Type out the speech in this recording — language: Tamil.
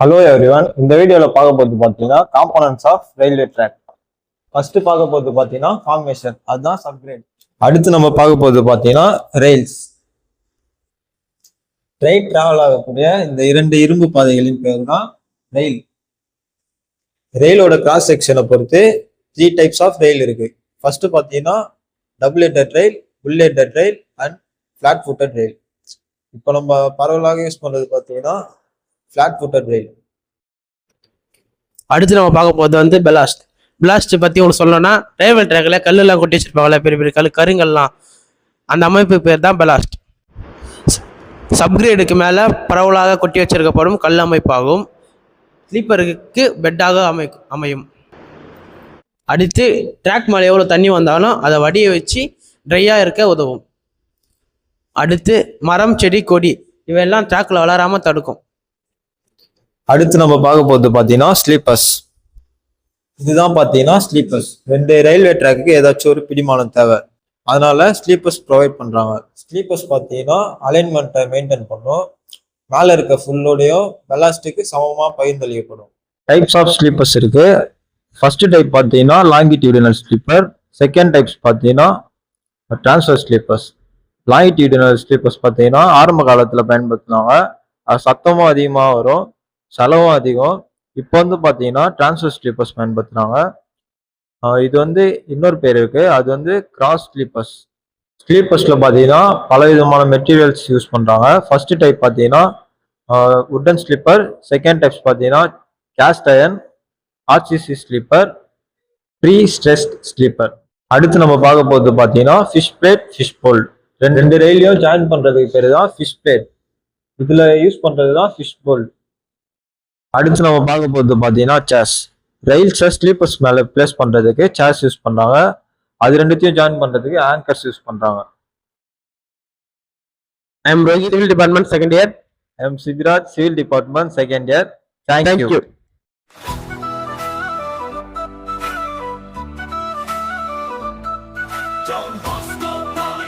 Hello everyone. இந்த வீடியோவில் பார்க்க போகிறது பார்த்தீங்கன்னா components of railway track. First பார்க்க போகிறது பார்த்தீங்கன்னா ஃபார்மேஷன், அதுதான் சப்கிரேட். அடுத்து நம்ம பார்க்க போகிறது பார்த்தீங்கன்னா ரெயில்ஸ். ட்ரெயின் டிராவல் ஆகக்கூடிய இந்த இரண்டு இரும்பு பாதைகளின் பேர் தான் ரயில். ரயிலோட கிராஸ் செக்ஷனை பொறுத்து 3 டைப்ஸ் ஆஃப் ரயில் இருக்கு. ஃபர்ஸ்ட் பார்த்தீங்கன்னா double headed rail, bull headed rail and flat footed rail. இப்போ நம்ம பரவலாக யூஸ் பண்ணுறது பார்த்தீங்கன்னா ஃபிளாட் ஃபுட்டட் ரயில். அடுத்து நம்ம பார்க்க போகிறது பெலாஸ்ட். பெலாஸ்ட் பற்றி உங்களுக்கு சொல்லணும்னா, ரயில்வே ட்ராக்ல கல்லெல்லாம் கொட்டி வச்சிருப்பாங்கல்ல, பெரிய பெரிய கருங்கல்லாம், அந்த அமைப்பு பேர் தான் பெலாஸ்ட். சப்கிரேடுக்கு மேலே பரவலாக கொட்டி வச்சிருக்கப்படும் கல் அமைப்பாகும். ஸ்லீப்பருக்கு பெட்டாக அமையும். அடுத்து ட்ராக் மேலே எவ்வளோ தண்ணி வந்தாலும் அதை வடிய வச்சு ட்ரையாக இருக்க உதவும். அடுத்து மரம், செடி, கொடி இவையெல்லாம் ட்ராக்ல வளராமல் தடுக்கும். அடுத்து நம்ம பார்க்க போகிறது பார்த்தீங்கன்னா ஸ்லீப்பர்ஸ். இதுதான் பார்த்தீங்கன்னா ஸ்லீப்பர்ஸ். ரெண்டு ரயில்வே ட்ராக்கு ஏதாச்சும் ஒரு பிடிமானம் தேவை, அதனால ஸ்லீப்பர்ஸ் ப்ரொவைட் பண்ணுறாங்க. ஸ்லீப்பர்ஸ் பார்த்தீங்கன்னா அலைன்மெண்ட்டை மெயின்டைன் பண்ணும். மேலே இருக்க ஃபுல்லோடையும் பெலாஸ்ட்டுக்கு சமமாக பகிர்ந்தளிக்கப்படும். டைப்ஸ் ஆஃப் ஸ்லீப்பர்ஸ் இருக்கு. ஃபர்ஸ்ட் டைப் பார்த்தீங்கன்னா லாங்கிடியூடினல் ஸ்லீப்பர். செகண்ட் டைப்ஸ் பார்த்தீங்கன்னா டிரான்ஸ்ஃபர் ஸ்லீப்பர்ஸ். லாங்கிடியூடினல் ஸ்லீப்பர்ஸ் பார்த்தீங்கன்னா ஆரம்ப காலத்தில் பயன்படுத்தினாங்க. அது சத்தமும் அதிகமாக வரும், செலவும் அதிகம். இப்போ பார்த்தீங்கன்னா டிரான்ஸ்ஃபர் ஸ்லீப்பர்ஸ் பயன்படுத்துறாங்க. இது இன்னொரு பேர் இருக்கு, அது கிராஸ் ஸ்லீப்பர்ஸ். ஸ்லீப்பர்ஸ்ல பார்த்தீங்கன்னா பல விதமான மெட்டீரியல்ஸ் யூஸ் பண்றாங்க. ஃபர்ஸ்ட் டைப் பார்த்தீங்கன்னா உட்டன் ஸ்லீப்பர். செகண்ட் டைப்ஸ் பார்த்தீங்கன்னா cast iron, RCC sleeper, prestressed sleeper. அடுத்து நம்ம பார்க்க போகிறது பார்த்தீங்கன்னா ஃபிஷ் பிளேட், ஃபிஷ் போல்ட். ரெண்டு ரயிலையும் ஜாயின் பண்றதுக்கு பேர் தான் ஃபிஷ் பிளேட். இதுல யூஸ் பண்றது தான் ஃபிஷ் போல்ட். அடுத்து நம்ம பார்க்க போகிறது பார்த்தீங்கன்னா சேர்ஸ். ரயில்ஸை ஸ்லீப்பர்ஸ் மேலே பிளேஸ் பண்ணுறதுக்கு சேர்ஸ் யூஸ் பண்ணுறாங்க. அது ரெண்டுத்தையும் ஜாயின் பண்ணுறதுக்கு ஆங்கர்ஸ் யூஸ் பண்ணுறாங்க. I am Rohit, Civil Department, second year. I am Siviraj, Civil Department, second year. Thank you.